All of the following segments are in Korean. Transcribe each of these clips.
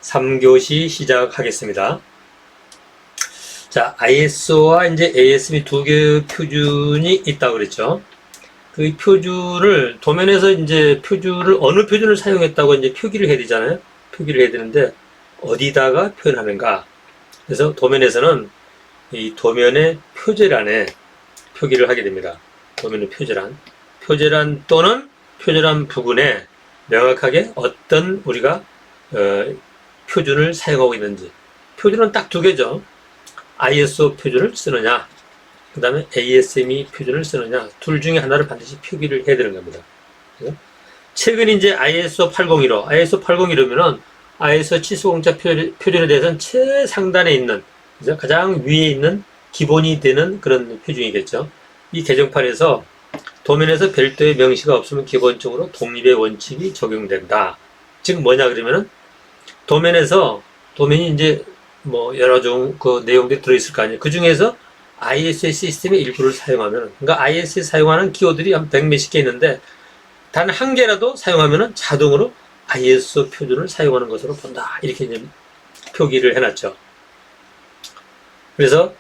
3교시 시작하겠습니다. 자, ISO와 이제 ASME 두 개의 표준이 있다고 그랬죠. 그 표준을, 도면에서 이제 표준을, 어느 표준을 사용했다고 이제 표기를 해야 되잖아요. 표기를 해야 되는데, 어디다가 표현하는가. 그래서 도면에서는 이 도면의 표제란에 표기를 하게 됩니다. 도면의 표제란. 표제란 또는 표제란 부분에 명확하게 어떤 우리가 표준을 사용하고 있는지. 표준은 딱 두 개죠. ISO 표준을 쓰느냐, 그 다음에 ASME 표준을 쓰느냐, 둘 중에 하나를 반드시 표기를 해야 되는 겁니다. 최근 이제 ISO 801호, ISO 801호면은 ISO 치수공차 표준에 대해서는 최상단에 있는, 그죠? 가장 위에 있는 기본이 되는 그런 표준이겠죠. 이 개정판에서 도면에서 별도의 명시가 없으면 기본적으로 독립의 원칙이 적용된다. 즉 뭐냐 그러면은 도면이 이제 뭐 여러 종 그 내용들이 들어있을 거 아니에요. 그 중에서 ISO 시스템의 일부를 사용하면, 그러니까 ISO에 사용하는 기호들이 한 100 몇십 개 있는데 단 한 개라도 사용하면은 자동으로 ISO 표준을 사용하는 것으로 본다. 이렇게 이제 표기를 해놨죠. 그래서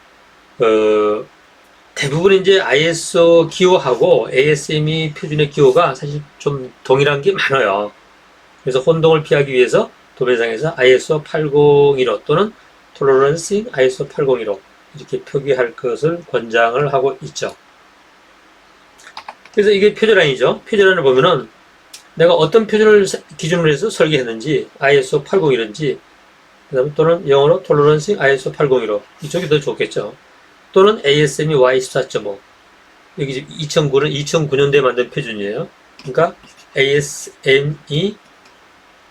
대부분 이제 ISO 기호하고 ASME 표준의 기호가 사실 좀 동일한 게 많아요. 그래서 혼동을 피하기 위해서 도면상에서 ISO 801호 또는 Tolerancing ISO 801호 이렇게 표기할 것을 권장을 하고 있죠. 그래서 이게 표준란이죠. 표준란을 보면은 내가 어떤 표준을 기준으로 해서 설계했는지 ISO 801인지 그다음에 또는 영어로 Tolerancing ISO 801호 이쪽이 더 좋겠죠. 또는 ASME Y14.5 여기 2009년도에 만든 표준이에요. 그러니까 ASME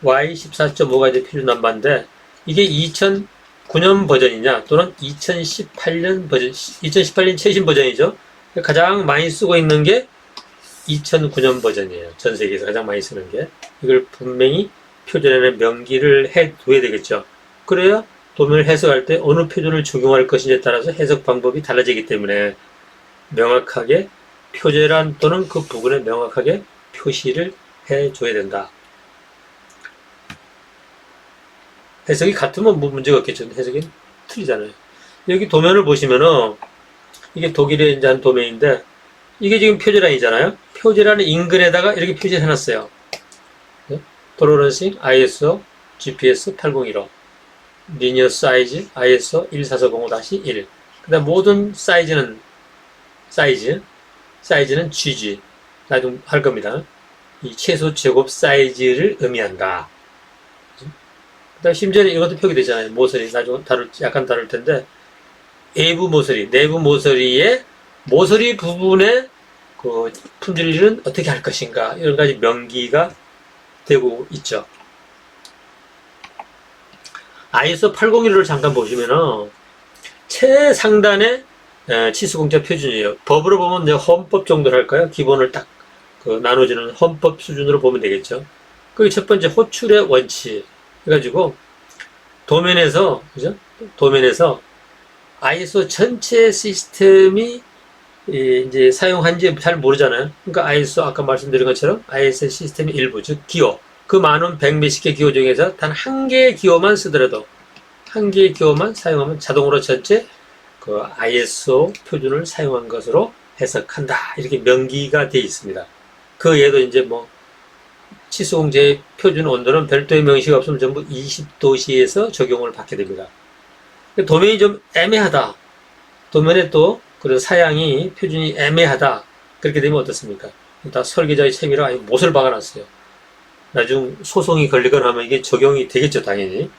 Y14.5가 이제 표준 넘버인데 이게 2009년 버전이냐 또는 2018년 버전, 2018년 최신 버전이죠. 가장 많이 쓰고 있는 게 2009년 버전이에요. 전 세계에서 가장 많이 쓰는 게. 이걸 분명히 표준에는 명기를 해둬야 되겠죠. 그래야 도면을 해석할 때 어느 표준을 적용할 것인지에 따라서 해석 방법이 달라지기 때문에 명확하게 표제란 또는 그 부분에 명확하게 표시를 해줘야 된다. 해석이 같으면 뭐 문제가 없겠죠. 해석이 틀리잖아요. 여기 도면을 보시면은 이게 독일의 이제 한 도면인데 이게 지금 표제란이잖아요. 표제란의 인근에다가 이렇게 표시를 해놨어요. Tolerancing ISO GPS 801호 리니어 사이즈 ISO 14405-1 그다음 모든 사이즈는 GG 나중에 할 겁니다. 이 최소 제곱 사이즈를 의미한다. 그다음 심지어는 이것도 표기되잖아요. 모서리 나중에 약간 다룰 텐데 외부 모서리, 내부 모서리의 모서리 부분에 그 품질은 어떻게 할 것인가 여러 가지 명기가 되고 있죠. ISO 801을 잠깐 보시면은 최상단에 치수공차 표준이에요. 법으로 보면 이제 헌법 정도로 할까요? 기본을 딱 나눠주는 헌법 수준으로 보면 되겠죠. 그게 첫 번째 호출의 원칙 해가지고 도면에서 그죠? 도면에서 ISO 전체 시스템이 이제 사용한지 잘 모르잖아요. 그러니까 ISO 아까 말씀드린 것처럼 ISO 시스템의 일부 즉 기호 그 많은 100 몇십 개 기호 중에서 단 한 개의 기호만 쓰더라도 한 개의 기호만 사용하면 자동으로 전체 그 ISO 표준을 사용한 것으로 해석한다. 이렇게 명기가 되어 있습니다. 그 외에도 이제 뭐 치수공제 표준 온도는 별도의 명시가 없으면 전부 20도씨에서 적용을 받게 됩니다. 도면이 좀 애매하다. 도면에 또 그런 사양이 표준이 애매하다. 그렇게 되면 어떻습니까? 다 설계자의 책임이라 아예 못을 박아놨어요. 나중 소송이 걸리거나 하면 이게 적용이 되겠죠, 당연히.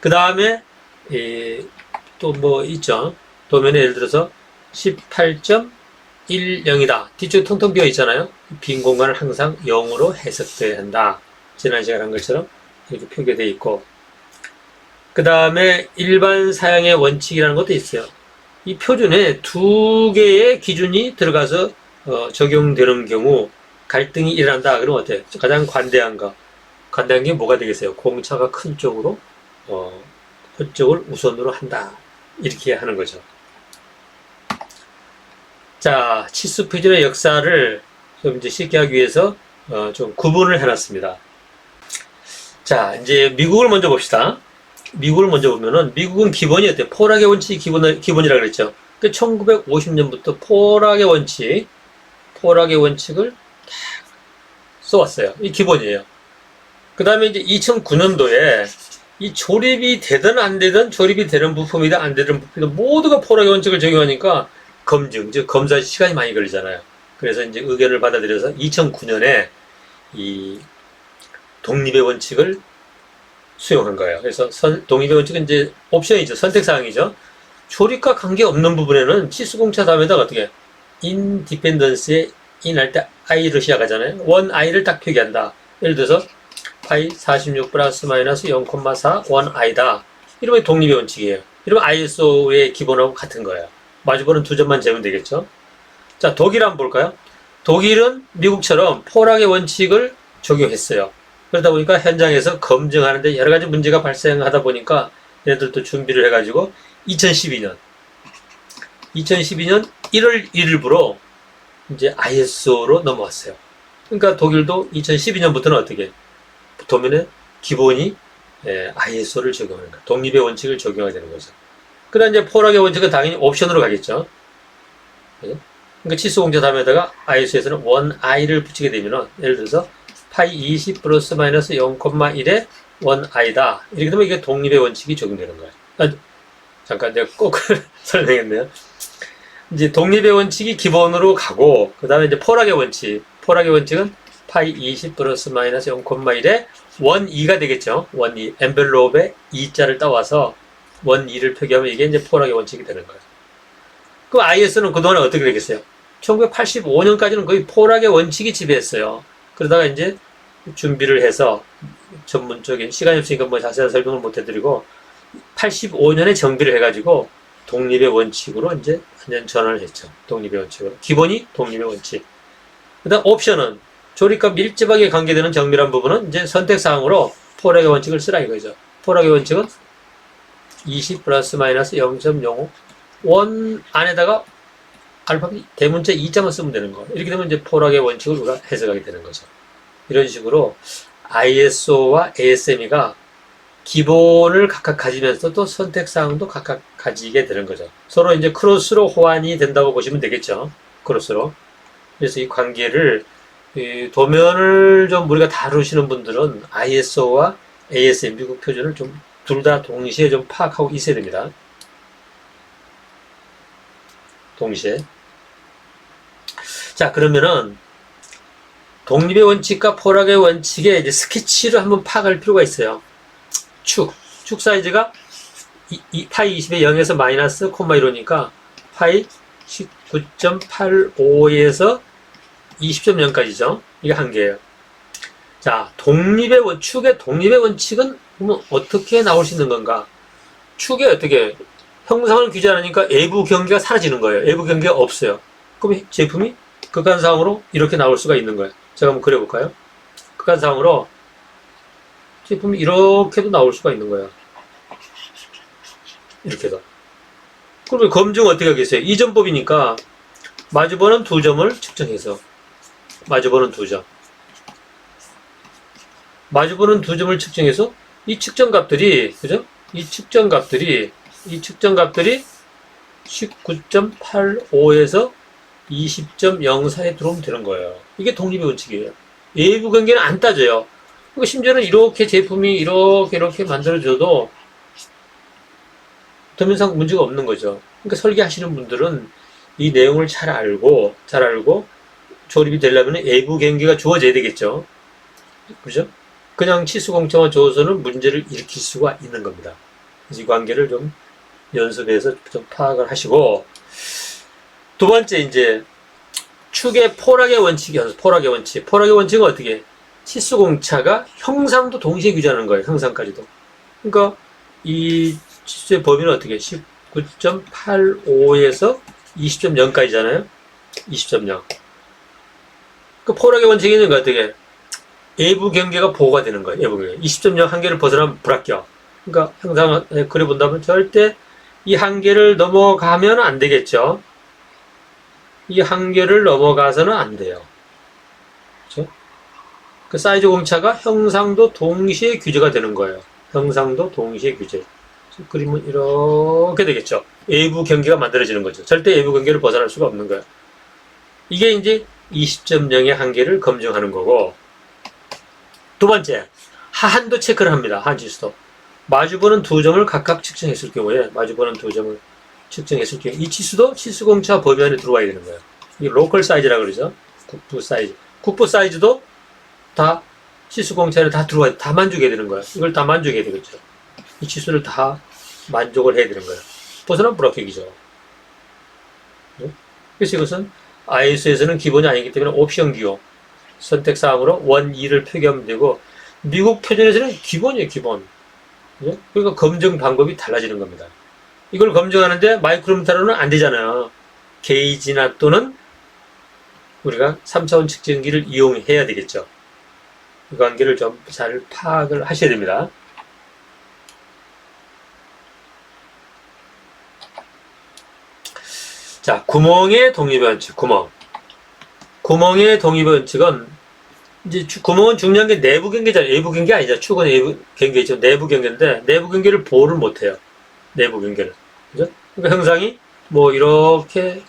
그 다음에 또 뭐 있죠. 도면에 예를 들어서 18.10이다. 뒤쪽에 텅텅 비어 있잖아요. 빈 공간을 항상 0으로 해석돼야 한다. 지난 시간에 한 것처럼 이렇게 표기되어 있고 그 다음에 일반 사양의 원칙이라는 것도 있어요. 이 표준에 두 개의 기준이 들어가서 적용되는 경우 갈등이 일어난다. 그러면 어때요? 가장 관대한 게 뭐가 되겠어요? 공차가 큰 쪽으로 큰 쪽을 우선으로 한다. 이렇게 하는 거죠. 자, 치수 표준의 역사를 좀 이제 쉽게 하기 위해서 좀 구분을 해놨습니다. 자, 이제 미국을 먼저 봅시다. 미국을 먼저 보면은, 미국은 기본이 어때요? 포락의 원칙이 기본이라고 그랬죠. 그 1950년부터 포락의 원칙을 딱 써왔어요. 이 기본이에요. 그 다음에 이제 2009년도에 이 조립이 되든 안 되든, 조립이 되는 부품이든 안 되는 부품이든 모두가 포락의 원칙을 적용하니까 검증, 즉 검사 시간이 많이 걸리잖아요. 그래서 이제 의견을 받아들여서 2009년에 이 독립의 원칙을 수용한 거예요. 그래서 독립의 원칙은 이제 옵션이죠. 선택사항이죠. 조립과 관계없는 부분에는 치수공차 다음에다가 어떻게 인디펜던스에 인할 때 i를 시작하잖아요. 원 i를 딱 표기한다. 예를 들어서 파이 46 플러스 마이너스 0,4 원 i다. 이러면 독립의 원칙이에요. 이러면 ISO의 기본하고 같은 거예요. 마주보는 두 점만 재면 되겠죠. 자, 독일 한번 볼까요? 독일은 미국처럼 포락의 원칙을 적용했어요. 그러다 보니까 현장에서 검증하는데 여러 가지 문제가 발생하다 보니까 얘네들도 준비를 해가지고 2012년 1월 1일부로 이제 ISO로 넘어왔어요. 그러니까 독일도 2012년부터는 어떻게 도면에 기본이 ISO를 적용하는 거예요. 독립의 원칙을 적용하게 되는 거죠. 그 다음 이제 포락의 원칙은 당연히 옵션으로 가겠죠. 그러니까 치수공차 다음에다가 ISO에서는 원 i를 붙이게 되면은 예를 들어서 파이 20 플러스 마이너스 0,1에 원 i다. 이렇게 되면 이게 독립의 원칙이 적용되는 거예요. 잠깐 내가 꼭 설명했네요. 이제 독립의 원칙이 기본으로 가고 그 다음에 이제 포락의 원칙은 파이 20 플러스 마이너스 0,1에 원 2가 되겠죠. 원 2, 엔벨롭에 2자를 따와서 원 2를 표기하면 이게 이제 포락의 원칙이 되는 거예요. 그 IS는 그동안 어떻게 되겠어요? 1985년까지는 거의 포락의 원칙이 지배했어요. 그러다가 이제 준비를 해서 전문적인 시간이 없으니까 뭐 자세한 설명을 못 해드리고 85년에 정비를 해가지고 독립의 원칙으로 이제 완전 전환을 했죠. 독립의 원칙으로. 기본이 독립의 원칙. 그 다음 옵션은 조립과 밀접하게 관계되는 정밀한 부분은 이제 선택사항으로 포락의 원칙을 쓰라 이거죠. 포락의 원칙은 20 플러스 마이너스 0.05 원 안에다가 알파벳 대문자 2자만 쓰면 되는 거. 이렇게 되면 이제 포락의 원칙을 우리가 해석하게 되는 거죠. 이런 식으로 ISO와 ASME가 기본을 각각 가지면서 또 선택사항도 각각 가지게 되는 거죠. 서로 이제 크로스로 호환이 된다고 보시면 되겠죠. 크로스로. 그래서 이 관계를 도면을 좀 우리가 다루시는 분들은 ISO와 ASM 미국 표준을 좀 둘 다 동시에 좀 파악하고 있어야 됩니다. 동시에. 자, 그러면은 독립의 원칙과 포락의 원칙의 이제 스케치를 한번 파악할 필요가 있어요. 축 사이즈가 파이 20에 0에서 마이너스 콤마 1호니까 파이 19.85에서 20.0까지죠. 이게 한 개예요. 자, 축의 독립의 원칙은 그러면 어떻게 나올 수 있는 건가? 축에 어떻게 형상을 규제하니까 외부 경계가 사라지는 거예요. 외부 경계가 없어요. 그럼 제품이 극한상으로 이렇게 나올 수가 있는 거예요. 제가 한번 그려볼까요? 극한상으로 제품이 이렇게도 나올 수가 있는 거예요. 이렇게도. 그러면 검증 어떻게 하겠어요? 이점법이니까 마주보는 두 점을 측정해서 마주보는 두 점. 마주보는 두 점을 측정해서 이 측정값들이 그죠? 이 측정값들이 19.85에서 20.04에 들어오면 되는 거예요. 이게 독립의 원칙이에요. 외부 관계는 안 따져요. 그러니까 심지어는 이렇게 제품이 이렇게 만들어져도 도면상 문제가 없는 거죠. 그러니까 설계하시는 분들은 이 내용을 잘 알고 조립이 되려면 외부 경계가 주어져야 되겠죠. 그죠? 그냥 치수공차만 줘서는 문제를 일으킬 수가 있는 겁니다. 이 관계를 좀 연습해서 좀 파악을 하시고, 두 번째 이제 축의 포락의 원칙이어서 포락의 원칙은 어떻게? 치수공차가 형상도 동시에 규제하는 거예요. 형상까지도. 그러니까 이 치수의 범위는 어떻게? 19.85에서 20.0까지잖아요. 20.0. 그 포락의 원칙이 있는 거 어떻게? 외부 경계가 보호가 되는 거예요. 외부 경계. 20.0 한계를 벗어나면 불합격. 그러니까 형상을 그려본다면 절대 이 한계를 넘어가면 안 되겠죠. 이 한계를 넘어가서는 안 돼요. 그렇죠? 그 사이즈 공차가 형상도 동시에 규제가 되는 거예요. 형상도 동시에 규제. 그림은 이렇게 되겠죠. 외부 경계가 만들어지는 거죠. 절대 외부 경계를 벗어날 수가 없는 거예요. 이게 이제 20.0의 한계를 검증하는 거고, 두 번째, 하한도 체크를 합니다. 하한 지수도. 마주보는 두 점을 각각 측정했을 경우에, 마주보는 두 점을 측정했을 경우에, 이 치수도 치수공차 범위 안에 들어와야 되는 거예요. 이게 로컬 사이즈라고 그러죠. 국부 사이즈. 국부 사이즈도 다 치수공차를 다 들어와야, 다 만족해야 되는 거예요. 이걸 다 만족해야 되겠죠. 이 치수를 다 만족을 해야 되는 거예요. 벗어나면 불합격이죠. 그래서 이것은 ISO에서는 기본이 아니기 때문에 옵션 기호 선택사항으로 1, 2를 표기하면 되고, 미국 표준에서는 기본이에요, 기본. 그러니까 검증 방법이 달라지는 겁니다. 이걸 검증하는데 마이크로미터로는 안 되잖아요. 게이지나 또는 우리가 3차원 측정기를 이용해야 되겠죠. 이 관계를 좀 잘 파악을 하셔야 됩니다. 자, 구멍의 독립원칙, 구멍. 구멍의 독립원칙은, 이제 구멍은 중요한 게 내부 경계잖아요. 외부 경계 아니죠. 축은 외부 경계죠. 내부 경계인데, 내부 경계를 보호를 못해요. 내부 경계를. 그죠? 그러니까 형상이 뭐, 이렇게,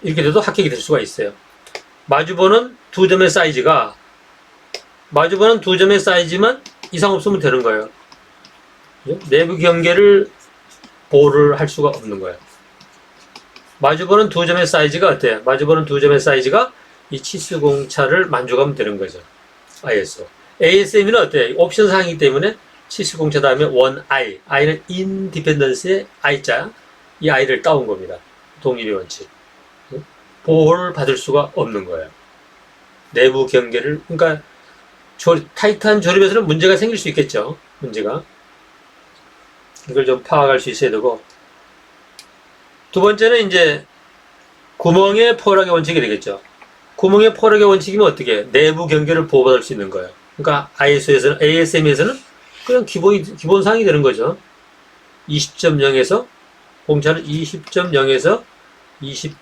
이렇게 돼도 합격이 될 수가 있어요. 마주보는 두 점의 사이즈가, 마주보는 두 점의 사이즈만 이상 없으면 되는 거예요. 내부 경계를 보호를 할 수가 없는 거예요. 마주보는 두 점의 사이즈가 어때요? 마주보는 두 점의 사이즈가 이 치수공차를 만족하면 되는 거죠. ISO. ASME는 어때요? 옵션 사항이기 때문에 치수공차 다음에 1I. I는 인디펜던스의 I자. 이 I를 따온 겁니다. 독립의 원칙. 보호를 받을 수가 없는 거예요. 내부 경계를, 그러니까 타이트한 조립에서는 문제가 생길 수 있겠죠. 문제가. 이걸 좀 파악할 수 있어야 되고, 두 번째는 이제 구멍의 포락의 원칙이 되겠죠. 구멍의 포락의 원칙이면 어떻게 해요? 내부 경계를 보호받을 수 있는 거예요. 그러니까 ISO에서는, ASM에서는 그냥 기본사항이 되는 거죠. 20.0에서 공차는 20.0에서 20.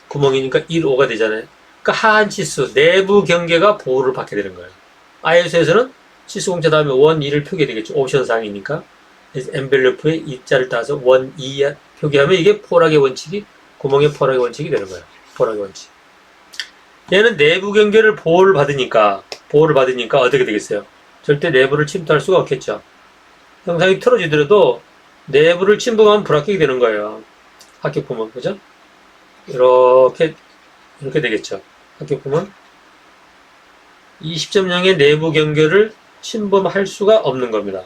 구멍이니까 1,5가 되잖아요. 그러니까 하한 치수, 내부 경계가 보호를 받게 되는 거예요. ISO에서는 치수 공차 다음에 1, 2를 표기해야 되겠죠. 옵션 사항이니까. 엔벨로프에 입자를 따서 1, 2 표기하면 이게 포락의 원칙이, 구멍의 포락의 원칙이 되는 거예요. 포락의 원칙. 얘는 내부 경계를 보호를 받으니까 어떻게 되겠어요? 절대 내부를 침투할 수가 없겠죠. 형상이 틀어지더라도 내부를 침범하면 불합격이 되는 거예요. 합격품은, 그죠? 이렇게 되겠죠. 합격품은 20.0의 내부 경계를 침범할 수가 없는 겁니다.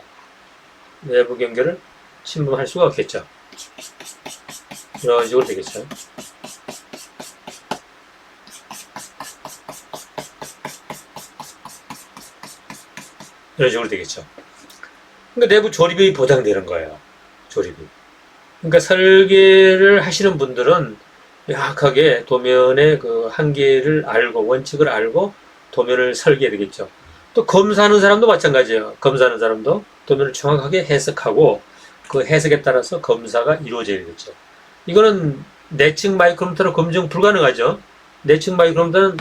내부 경계를 침범할 수가 없겠죠. 이런 식으로 되겠죠. 이런 식으로 되겠죠. 그러니까 내부 조립이 보장되는 거예요. 조립이. 그러니까 설계를 하시는 분들은 명확하게 도면의 그 한계를 알고, 원칙을 알고 도면을 설계해야 되겠죠. 또 검사하는 사람도 마찬가지예요. 검사하는 사람도 도면을 정확하게 해석하고 그 해석에 따라서 검사가 이루어져야 되겠죠. 이거는 내측 마이크로미터로 검증 불가능하죠. 내측 마이크로미터는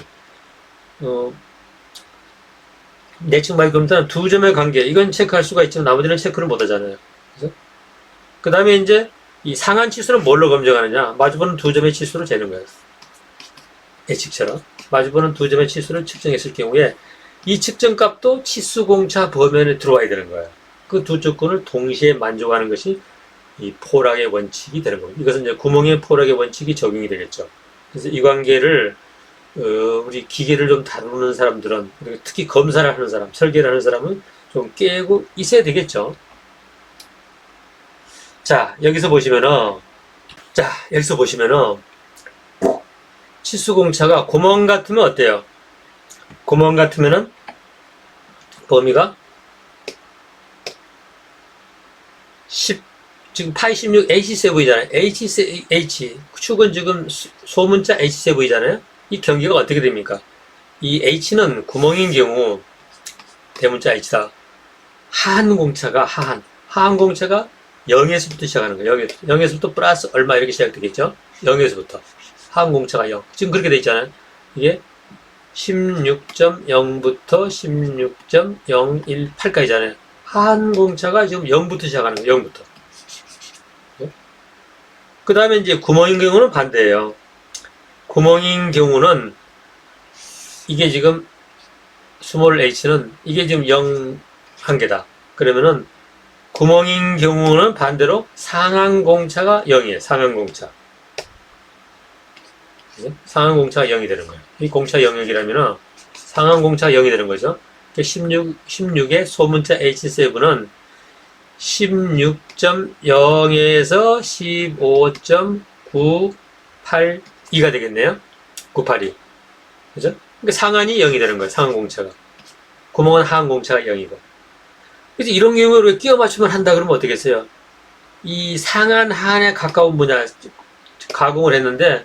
두 점의 관계, 이건 체크할 수가 있지만 나머지는 체크를 못 하잖아요. 그 다음에 이제 이 상한 치수는 뭘로 검증하느냐? 마주보는 두 점의 치수로 재는 거예요. 예측처럼. 마주보는 두 점의 치수를 측정했을 경우에 이 측정값도 치수공차 범위에 들어와야 되는 거예요. 그 두 조건을 동시에 만족하는 것이 이 포락의 원칙이 되는 겁니다. 이것은 이제 구멍의 포락의 원칙이 적용이 되겠죠. 그래서 이 관계를 우리 기계를 좀 다루는 사람들은, 그리고 특히 검사를 하는 사람, 설계를 하는 사람은 좀 깨고 있어야 되겠죠. 자, 여기서 보시면은 치수공차가 구멍 같으면 어때요? 구멍 같으면은 범위가 10, 지금 파이 16 H세 보이잖아요. H, 축은 지금 소문자 H세 보이잖아요. 이 경계가 어떻게 됩니까? 이 H는 구멍인 경우 대문자 H다. 하한 공차가 0에서부터 시작하는 거예요. 0에서부터 플러스 얼마 이렇게 시작되겠죠? 0에서부터. 하항공차가 0. 지금 그렇게 돼 있잖아요. 이게 16.0부터 16.018까지잖아요. 하항공차가 지금 0부터 시작하는 거예요. 0부터. 그 다음에 이제 구멍인 경우는 반대예요. 구멍인 경우는 이게 지금 스몰 h는 이게 지금 0 한계다. 그러면은 구멍인 경우는 반대로 상항공차가 0이에요. 상항공차. 상항공차가 0이 되는 거예요. 이 공차 영역이라면은 상항공차가 0이 되는 거죠. 16의 소문자 H7은 16.0에서 15.982가 되겠네요. 982. 그죠? 그러니까 상한이 0이 되는 거예요. 상항공차가. 구멍은 하항공차가 0이고. 그래서 이런 경우에 우리가 끼워 맞추면 한다 그러면 어떻겠어요? 이 상한 하한에 가까운 분야 가공을 했는데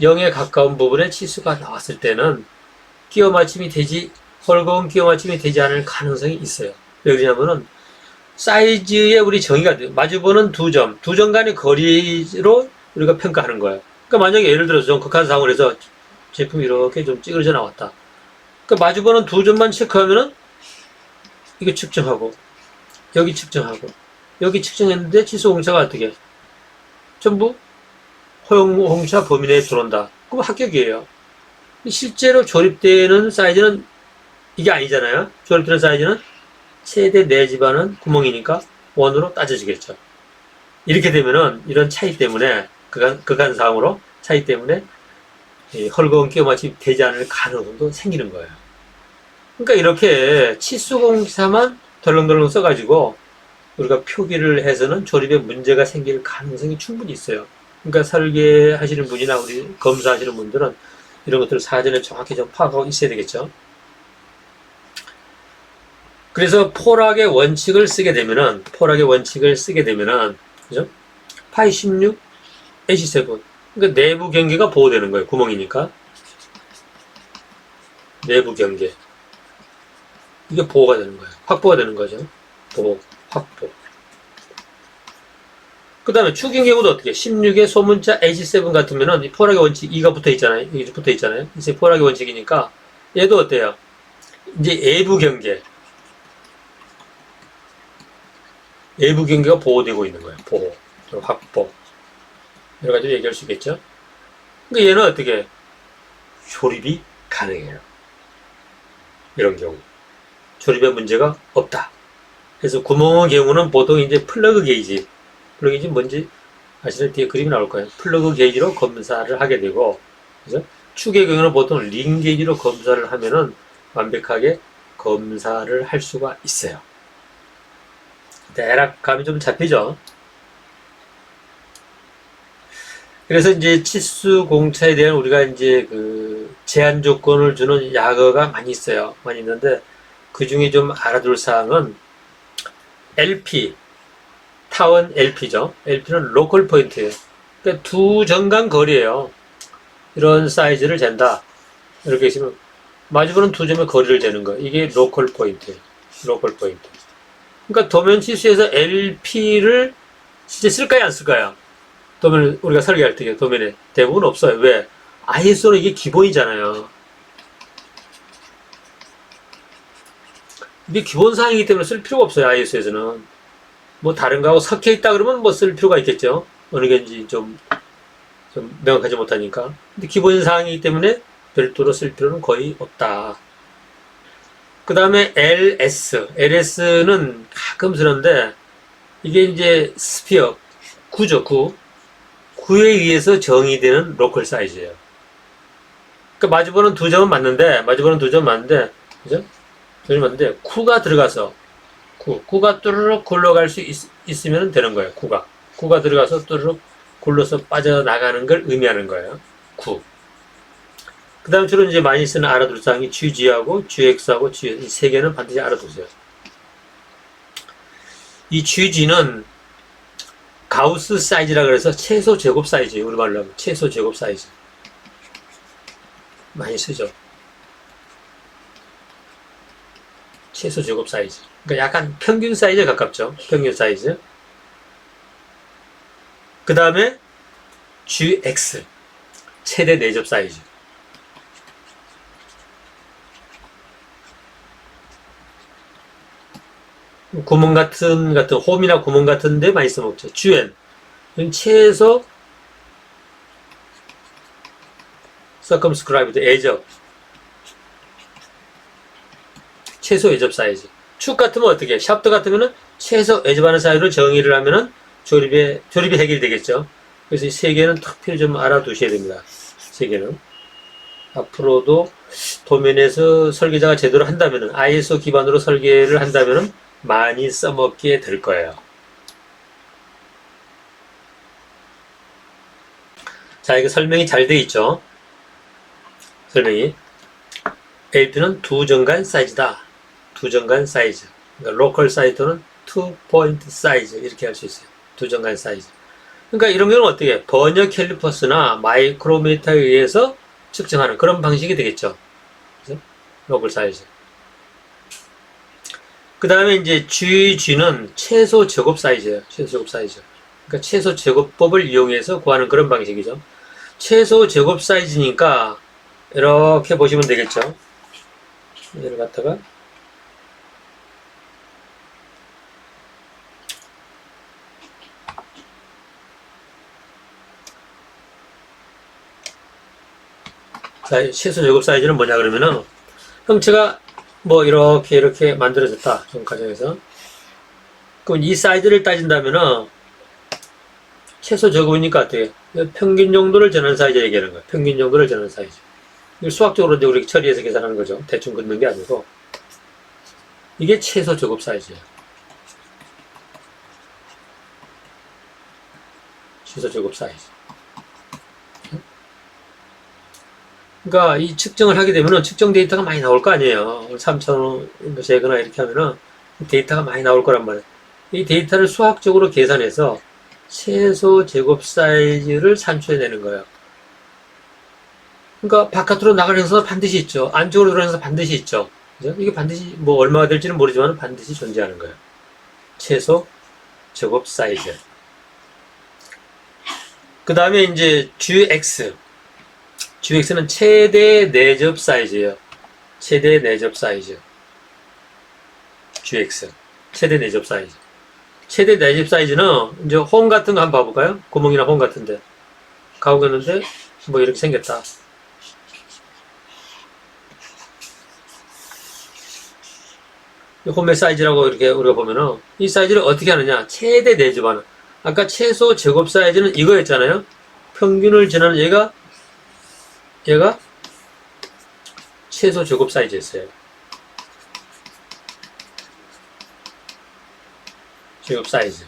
0에 가까운 부분에 치수가 나왔을 때는 끼워 맞춤이 되지, 헐거운 끼워 맞춤이 되지 않을 가능성이 있어요. 왜 그러냐면은 사이즈에 우리 정의가 돼요. 마주보는 두 점 간의 거리로 우리가 평가하는 거예요. 그러니까 만약에 예를 들어서 좀 극한 상황을 해서 제품이 이렇게 좀 찌그러져 나왔다. 그러니까 마주보는 두 점만 체크하면은 이거 측정하고 여기 측정하고 여기 측정했는데 치수 공차가 어떻게 전부 허용공차 범위 내에 들어온다. 그럼 합격이에요. 실제로 조립되는 사이즈는 이게 아니잖아요. 조립되는 사이즈는 최대 내집안은 구멍이니까 원으로 따져지겠죠. 이렇게 되면은 이런 차이 때문에 극한 상황으로 차이 때문에 헐거운 끼워 맞춤이 되지 않을 가능성도 생기는 거예요. 그러니까 이렇게 치수공사만 덜렁덜렁 써가지고 우리가 표기를 해서는 조립에 문제가 생길 가능성이 충분히 있어요. 그러니까 설계하시는 분이나 우리 검사하시는 분들은 이런 것들을 사전에 정확히 좀 파악하고 있어야 되겠죠. 그래서 포락의 원칙을 쓰게 되면은 그죠? 파이 16 H7 그러니까 내부 경계가 보호되는 거예요. 구멍이니까 내부 경계 이게 보호가 되는 거예요. 확보가 되는 거죠. 보호, 확보. 그 다음에 축인 경우도 어떻게? 16의 소문자 H7 같으면은 이 포락의 원칙 2가 붙어 있잖아요. 이게 붙어 있잖아요. 이제 포락의 원칙이니까 얘도 어때요? 이제 외부 경계가 보호되고 있는 거예요. 보호, 확보. 여러 가지로 얘기할 수 있겠죠? 그러니까 얘는 어떻게? 조립이 가능해요. 이런 경우. 조립에 문제가 없다. 그래서 구멍의 경우는 보통 이제 플러그 게이지 뭔지 아시는 뒤에 그림이 나올 거예요. 플러그 게이지로 검사를 하게 되고, 그죠? 축의 경우는 보통 링 게이지로 검사를 하면은 완벽하게 검사를 할 수가 있어요. 대략 감이 좀 잡히죠? 그래서 이제 치수 공차에 대한 우리가 이제 그 제한 조건을 주는 약어가 많이 있어요. 많이 있는데, 그 중에 좀 알아둘 사항은 LP, 타원 LP죠. LP는 로컬 포인트예요. 그러니까 두 점간 거리예요. 이런 사이즈를 잰다. 이렇게 있으면 마주보는 두 점의 거리를 재는 거예요. 이게 로컬 포인트예요. 로컬 포인트. 그러니까 도면 치수에서 LP를 진짜 쓸까요, 안 쓸까요? 도면을 우리가 설계할 때 도면에 대부분 없어요. 왜? ISO는 이게 기본이잖아요. 이게 기본 사항이기 때문에 쓸 필요가 없어요. ISO에서는. 뭐 다른 거하고 섞여 있다 그러면 뭐 쓸 필요가 있겠죠. 어느 게인지 좀 명확하지 못하니까. 근데 기본 사항이기 때문에 별도로 쓸 필요는 거의 없다. 그 다음에 LS는 가끔 쓰는데 이게 이제 스피어, 구죠, 구에 의해서 정의되는 로컬 사이즈예요. 그러니까 마주보는 두 점은 맞는데, 그죠? 맞는데, 구가 들어가서, 구가 뚜루룩 굴러갈 수 있으면 되는 거예요, 구가 들어가서 뚜루룩 굴러서 빠져나가는 걸 의미하는 거예요, 구. 그 다음 주로 이제 많이 쓰는 알아둘 사항이 GG하고 GX하고 G, 이 세 개는 반드시 알아두세요. 이 GG는 가우스 사이즈라 그래서 최소 제곱 사이즈예요. 우리말로 하면 최소 제곱 사이즈. 많이 쓰죠. 최소 제곱 사이즈. 그러니까 약간 평균 사이즈에 가깝죠. 평균 사이즈. 그 다음에 GX. 최대 내접 사이즈. 구멍 같은 홈이나 구멍 같은 데 많이 써먹죠. GN. 최소 circumscribed 애접. 최소 애접 사이즈. 축 같으면 어떻게? 샤프트 같으면은 최소 애접하는 사이즈로 정의를 하면은 조립이 해결되겠죠. 그래서 이 세 개는 특별히 좀 알아두셔야 됩니다. 세 개는. 앞으로도 도면에서 설계자가 제대로 한다면은, ISO 기반으로 설계를 한다면은 많이 써먹게 될 거예요. 자, 이거 설명이 잘 돼 있죠? 설명이. LP는 두 정간 사이즈다. 두 정간 사이즈. 그러니까 로컬 사이즈 또는 투 포인트 사이즈 이렇게 할 수 있어요. 두 정간 사이즈. 그러니까 이런 경우는 어떻게 해요? 번역 캘리퍼스나 마이크로미터에 의해서 측정하는 그런 방식이 되겠죠. 그래서 로컬 사이즈. 그 다음에 이제 GG는 최소 제곱 사이즈예요. 최소 제곱 사이즈. 그러니까 최소 제곱법을 이용해서 구하는 그런 방식이죠. 최소 제곱 사이즈니까 이렇게 보시면 되겠죠. 얘를 갖다가 자, 최소 제곱 사이즈는 뭐냐 그러면은 형체가 뭐 이렇게 만들어졌다. 좀 가정에서. 그럼 이 사이즈를 따진다면은 최소 제곱이니까 어떻게? 평균 정도를 전하는 사이즈 얘기하는 거야. 평균 정도를 전하는 사이즈. 이걸 수학적으로 이제 우리 처리해서 계산하는 거죠. 대충 긋는 게 아니고. 이게 최소 제곱 사이즈야. 최소 제곱 사이즈. 그러니까 이 측정을 하게 되면은 측정 데이터가 많이 나올 거 아니에요. 3,000원 재거나 이렇게 하면은 데이터가 많이 나올 거란 말이에요. 이 데이터를 수학적으로 계산해서 최소 제곱 사이즈를 산출해내는 거예요. 그러니까 바깥으로 나가는 행사가 반드시 있죠. 안쪽으로 들어가는 행사가 반드시 있죠. 그죠? 이게 반드시 뭐 얼마가 될지는 모르지만 반드시 존재하는 거예요. 최소 제곱 사이즈. 그 다음에 이제 GX. GX는 최대 내접 사이즈예요. 최대 내접 사이즈. GX. 최대 내접 사이즈. 최대 내접 사이즈는 이제 홈 같은 거 한번 봐볼까요? 구멍이나 홈 같은데. 가보겠는데 뭐 이렇게 생겼다. 홈의 사이즈라고 이렇게 우리가 보면은 이 사이즈를 어떻게 하느냐? 최대 내접하는. 아까 최소 제곱 사이즈는 이거였잖아요. 평균을 전하는 얘가 최소 제곱 사이즈였어요. 제곱 사이즈.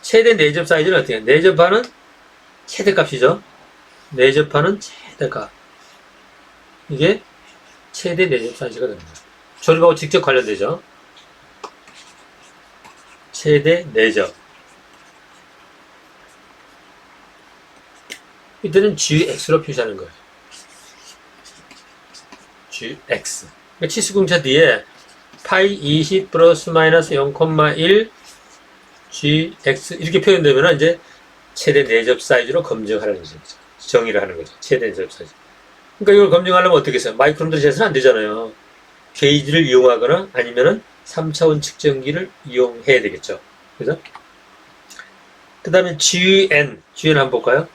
최대 내접 사이즈는 어떻게 해요? 내접하는 최대값이죠. 내접하는 최대값. 이게 최대 내접 사이즈가 됩니다. 조립하고 직접 관련되죠. 최대 내접. 이때는 GX로 표시하는 거예요. GX. 그러니까 치수공차 뒤에 파이 20 플러스 마이너스 0,1 GX 이렇게 표현되면 이제 최대 내접 사이즈로 검증하라는 거죠. 정의를 하는 거죠. 최대 내접 사이즈. 그러니까 이걸 검증하려면 어떻게 해서 마이크로미터 재서는 안 되잖아요. 게이지를 이용하거나 아니면은 3차원 측정기를 이용해야 되겠죠. 그죠? 그 다음에 GN 한번 볼까요?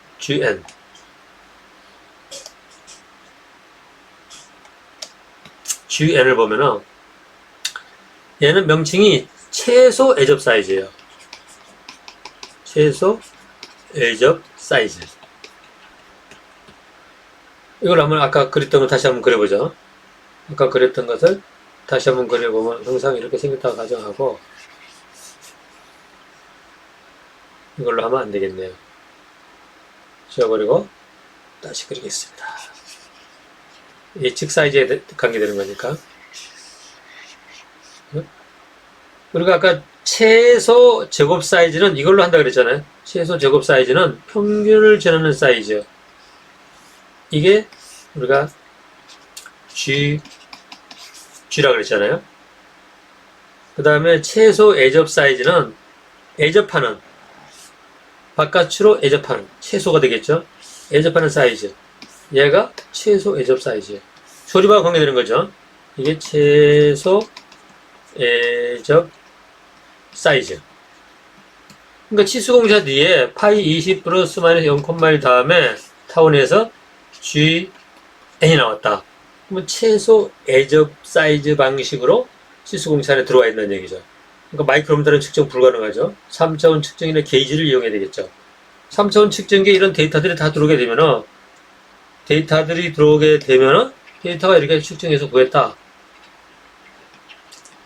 GN을 보면은 얘는 명칭이 최소 애접 사이즈예요. 최소 애접 사이즈. 이걸 한번 아까 그렸던 거 다시 한번 그려보죠. 아까 그렸던 것을 다시 한번 그려보면 항상 이렇게 생겼다고 가정하고 이걸로 하면 안 되겠네요. 지워버리고 다시 그리겠습니다. 예측 사이즈에 관계되는 거니까. 우리가 아까 최소 제곱 사이즈는 이걸로 한다 그랬잖아요. 최소 제곱 사이즈는 평균을 전하는 사이즈. 이게 우리가 G라 그랬잖아요. 그 다음에 최소 애접 사이즈는 애접하는 바깥으로 애접하는 최소가 되겠죠. 애접하는 사이즈. 얘가 최소 애접 사이즈예요. 조립하고 관계되는 거죠. 이게 최소 애접 사이즈. 그러니까 치수공차 뒤에 파이 20 플러스 마이너스 0,1 다음에 타원에서 GN이 나왔다. 그러면 최소 애접 사이즈 방식으로 치수공차 안에 들어와 있다는 얘기죠. 그러니까 마이크로미터는 측정 불가능하죠. 3차원 측정이나 게이지를 이용해야 되겠죠. 3차원 측정기에 이런 데이터들이 다 들어오게 되면은 데이터가 이렇게 측정해서 구했다.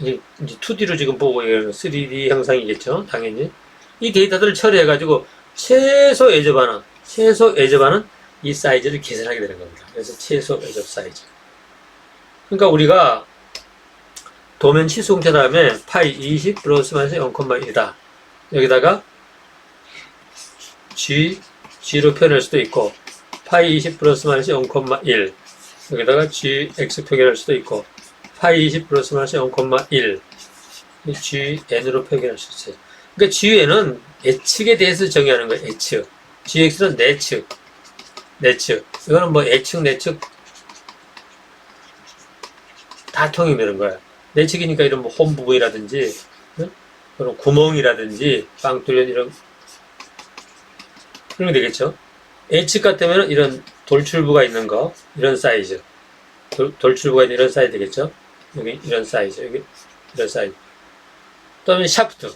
이제 2D로 지금 보고 3D 형상이겠죠. 당연히. 이 데이터들을 처리해가지고 최소 애접하는 이 사이즈를 계산하게 되는 겁니다. 그래서 최소 애접 사이즈. 그러니까 우리가 도면 치수공차 다음에 파이 20 플러스 마이너스 0,1이다. 여기다가 G로 표현할 수도 있고 파이 20 플러스 마이너스 0,1 여기다가 GX 표현할 수도 있고 파이 20 플러스 마이너스 0,1 GN으로 표현할 수 있어요. 그러니까 GN은 예측에 대해서 정의하는 거예요. 예측. GX는 내측. 이거는 뭐 예측, 내측 다 통용되는 거야. 내측이니까 이런 뭐 홈 부분이라든지 그런 구멍이라든지 빵 뚫린 이런 게 되겠죠. 예측 같으면 이런 돌출부가 있는 거 이런 사이즈 돌출부가 있는 이런 사이즈 되겠죠. 여기 이런 사이즈 여기 이런 사이즈 또 하면 샤프트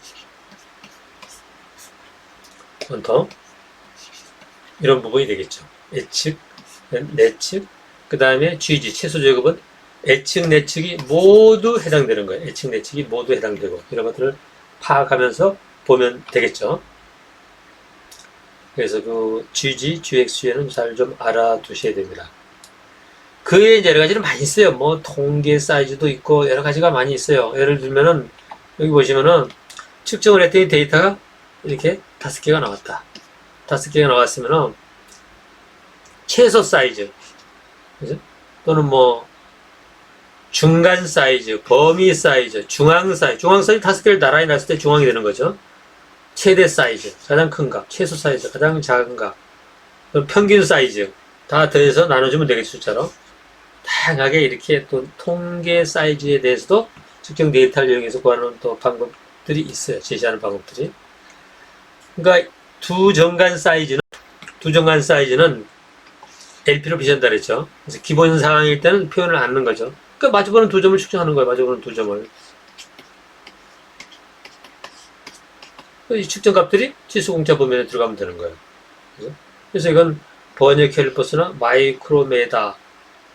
원통 이런 부분이 되겠죠. 예측, 내측 그 다음에 GG 최소 제곱은 예측, 내측이 모두 해당되는 거예요. 예측, 내측이 모두 해당되고 이런 것들을 파악하면서 보면 되겠죠. 그래서 그 GG, GX에는 잘 좀 알아두셔야 됩니다. 그 외에 여러 가지는 많이 있어요. 뭐 통계 사이즈도 있고 여러 가지가 많이 있어요. 예를 들면은 여기 보시면은 측정을 했더니 데이터가 이렇게 5개가 나왔다. 5개가 나왔으면은 최소 사이즈, 그죠? 또는 뭐 중간 사이즈, 범위 사이즈, 중앙 사이즈 5개를 나란히 놨을 때 중앙이 되는 거죠. 최대 사이즈, 가장 큰 값, 최소 사이즈, 가장 작은 값, 평균 사이즈 다 더해서 나눠주면 되겠죠, 숫자로. 다양하게 이렇게 또 통계 사이즈에 대해서도 측정 데이터를 이용해서 구하는 또 방법들이 있어요. 제시하는 방법들이. 그러니까 두 정간 사이즈는 LP로 비춰진다 그랬죠. 그래서 기본 상황일 때는 표현을 안 넣는 거죠. 그러니까 마주보는 두 점을 측정하는 거예요. 마주보는 두 점을. 이 측정 값들이 치수공차 범위에 들어가면 되는 거예요. 그래서 이건 버녀 캘리퍼스나 마이크로메다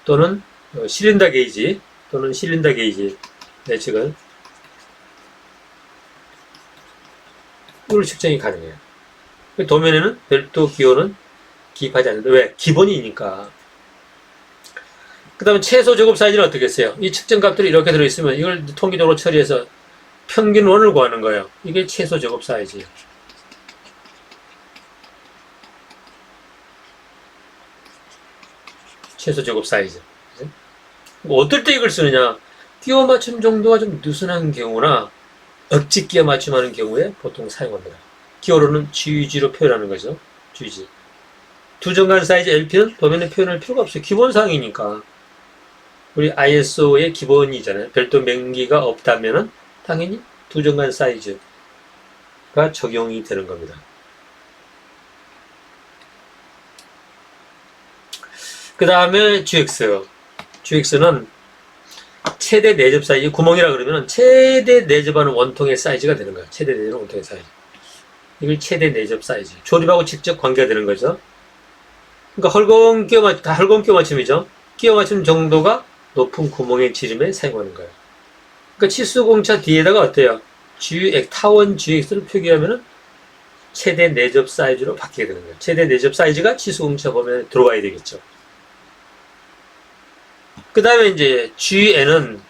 또는 실린더 게이지 내측은 이걸로 측정이 가능해요. 도면에는 별도 기호는 기입하지 않는다. 왜? 기본이니까. 그 다음에 최소 제곱 사이즈는 어떻게 했어요? 이 측정 값들이 이렇게 들어있으면 이걸 통계적으로 처리해서 평균원을 구하는 거예요. 이게 최소 제곱 사이즈예요. 최소 제곱 사이즈. 뭐 어떨 때 이걸 쓰느냐? 끼워 맞춤 정도가 좀 느슨한 경우나 억지 끼워 맞춤하는 경우에 보통 사용합니다. 기호로는 GG로 표현하는 거죠. GG. 두 정간 사이즈 LP는 도면에 표현할 필요가 없어요. 기본사항이니까. 우리 ISO의 기본이잖아요. 별도 명기가 없다면은 당연히 두 정간 사이즈가 적용이 되는 겁니다. 그 다음에 GX는 최대 내접 사이즈, 구멍이라 그러면 최대 내접하는 원통의 사이즈가 되는 거예요. 최대 내접하는 원통의 사이즈. 이걸 최대 내접 사이즈. 조립하고 직접 관계가 되는 거죠. 그러니까 다 헐거운 끼워 맞춤이죠. 끼워 맞춤 정도가 높은 구멍의 지름에 사용하는 거예요. 그러니까 치수공차 뒤에다가 어때요? 타원 GX를 표기하면은 최대 내접 사이즈로 바뀌게 되는 거예요. 최대 내접 사이즈가 치수공차 범위에 들어와야 되겠죠. 그 다음에 이제 GN은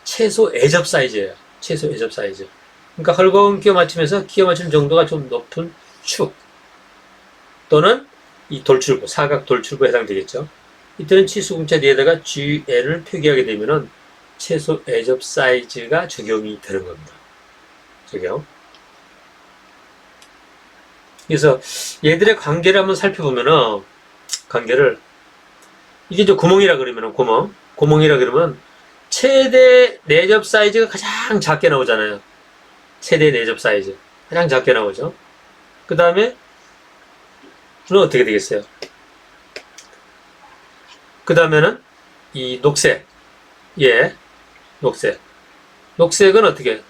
최소 애접 사이즈예요. 최소 애접 사이즈. 그러니까 헐거운 끼워 맞춤에서 끼워 맞춤 정도가 좀 높은 축 또는 이 돌출부, 사각 돌출부에 해당되겠죠. 이때는 치수공차 뒤에다가 GN을 표기하게 되면은 최소 애접 사이즈가 적용이 되는 겁니다. 적용. 그래서 얘들의 관계를 한번 살펴보면은, 관계를, 이게 이제 구멍이라 그러면은, 구멍이라 그러면, 최대 내접 사이즈가 가장 작게 나오잖아요. 최대 내접 사이즈. 가장 작게 나오죠. 그 다음에, 는 어떻게 되겠어요? 그 다음에는, 이 녹색. 예, 녹색. 녹색은 어떻게?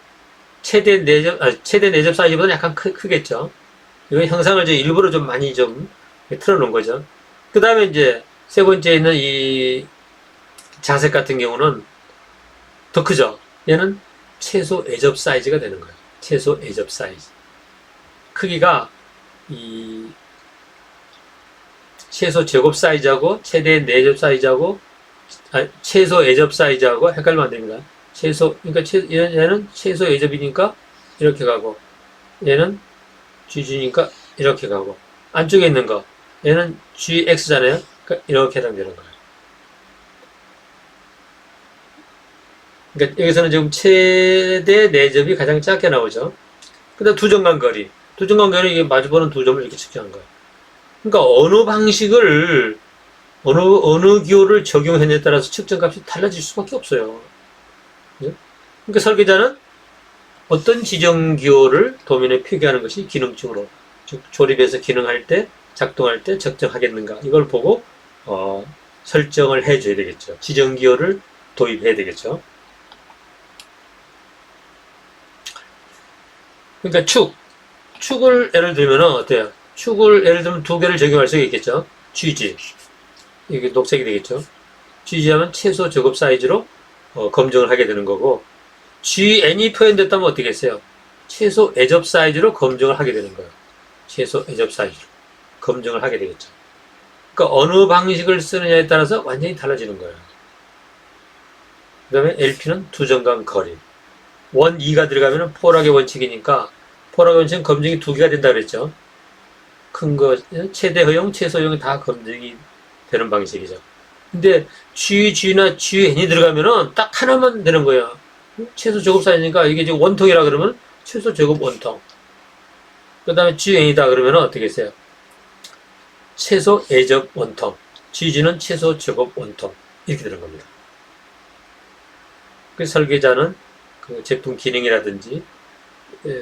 최대 내접 사이즈보다는 약간 크겠죠. 이건 형상을 이제 일부러 좀 많이 좀 틀어놓은 거죠. 그 다음에 이제 세 번째에 있는 이 자색 같은 경우는 더 크죠. 얘는 최소 애접 사이즈가 되는 거예요. 최소 애접 사이즈. 크기가 이 최소 제곱 사이즈하고 최대 내접 사이즈하고 최소 애접 사이즈하고 헷갈리면 안 됩니다. 그러니까 얘는 최소 애접이니까 이렇게 가고, 얘는 GG니까 이렇게 가고, 안쪽에 있는 거, 얘는 GX잖아요. 그러니까 이렇게 해당되는 거예요. 그러니까 여기서는 지금 최대 내접이 가장 작게 나오죠. 그 다음 두정간 거리. 두정간 거리는 이게 마주보는 두 점을 이렇게 측정한 거예요. 그러니까 어느 기호를 적용했냐에 따라서 측정값이 달라질 수밖에 없어요. 그러니까 설계자는 어떤 지정 기호를 도면에 표기하는 것이 기능적으로, 즉 조립해서 기능할 때, 작동할 때 적정하겠는가, 이걸 보고 설정을 해줘야 되겠죠. 지정 기호를 도입해야 되겠죠. 그러니까 축을 예를 들면 어때요? 축을 예를 들면 두 개를 적용할 수가 있겠죠. GG, 이게 녹색이 되겠죠. GG하면 최소 작업 사이즈로 검증을 하게 되는 거고, GN이 표현됐다면 어떻게 했어요? 최소 애접 사이즈로 검증을 하게 되는 거예요. 최소 애접 사이즈로 검증을 하게 되겠죠. 그러니까 어느 방식을 쓰느냐에 따라서 완전히 달라지는 거예요. 그 다음에 LP는 두정간 거리. 1, 2가 들어가면 포락의 원칙이니까, 포락의 원칙은 검증이 두 개가 된다 그랬죠. 큰 거, 최대 허용, 최소 허용이 다 검증이 되는 방식이죠. 근데 GG나 GN이 들어가면은 딱 하나만 되는 거예요. 최소 제곱 사이즈니까 이게 지금 원통이라 그러면 최소 제곱 원통. 그 다음에 GN이다 그러면 어떻게 했어요? 최소 애접 원통. GG는 최소 제곱 원통. 이렇게 되는 겁니다. 그 설계자는 그 제품 기능이라든지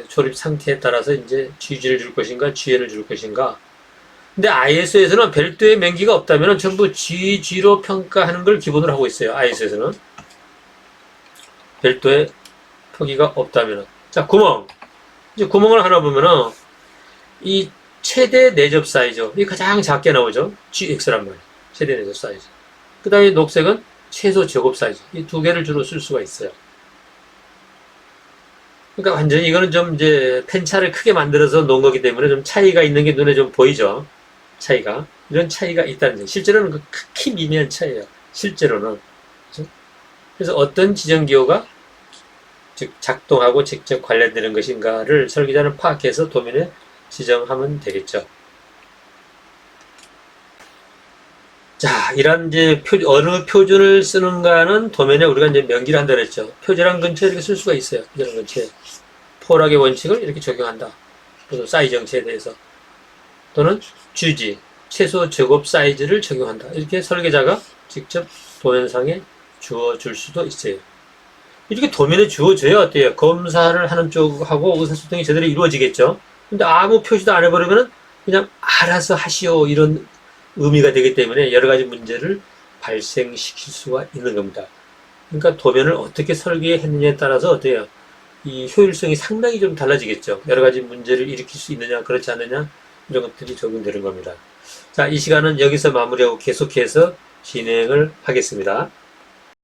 조립 상태에 따라서 이제 GG를 줄 것인가, GN을 줄 것인가. 근데 ISO에서는 별도의 명기가 없다면 전부 GG로 평가하는 걸 기본으로 하고 있어요. ISO에서는. 별도의 표기가 없다면. 자, 구멍. 이제 구멍을 하나 보면은, 이 최대 내접 사이즈, 이 가장 작게 나오죠. GX란 말이에요. 최대 내접 사이즈. 그 다음에 녹색은 최소 제곱 사이즈. 이 두 개를 주로 쓸 수가 있어요. 그러니까 완전히 이거는 좀 이제 펜차를 크게 만들어서 놓은 거기 때문에 좀 차이가 있는 게 눈에 좀 보이죠. 차이가. 이런 차이가 있다는 점. 실제로는 그 극히 미미한 차이예요. 실제로는. 그래서 어떤 지정기호가 즉 작동하고 직접 관련되는 것인가를 설계자는 파악해서 도면에 지정하면 되겠죠. 자, 이런 이제 어느 표준을 쓰는가는 도면에 우리가 이제 명기를 한다 그랬죠. 표준항 근처에 이렇게 쓸 수가 있어요. 표준항 근처에. 포락의 원칙을 이렇게 적용한다. 또는 사이즈 정체에 대해서. 또는 GG, 최소 제곱 사이즈를 적용한다. 이렇게 설계자가 직접 도면상에 주어줄 수도 있어요. 이렇게 도면에 주어져야 어때요? 검사를 하는 쪽하고 의사소통이 제대로 이루어지겠죠? 근데 아무 표시도 안 해버리면 그냥 알아서 하시오 이런 의미가 되기 때문에 여러 가지 문제를 발생시킬 수가 있는 겁니다. 그러니까 도면을 어떻게 설계했느냐에 따라서 어때요? 이 효율성이 상당히 좀 달라지겠죠. 여러 가지 문제를 일으킬 수 있느냐 그렇지 않느냐 이런 것들이 적용되는 겁니다. 자, 이 시간은 여기서 마무리하고 계속해서 진행을 하겠습니다.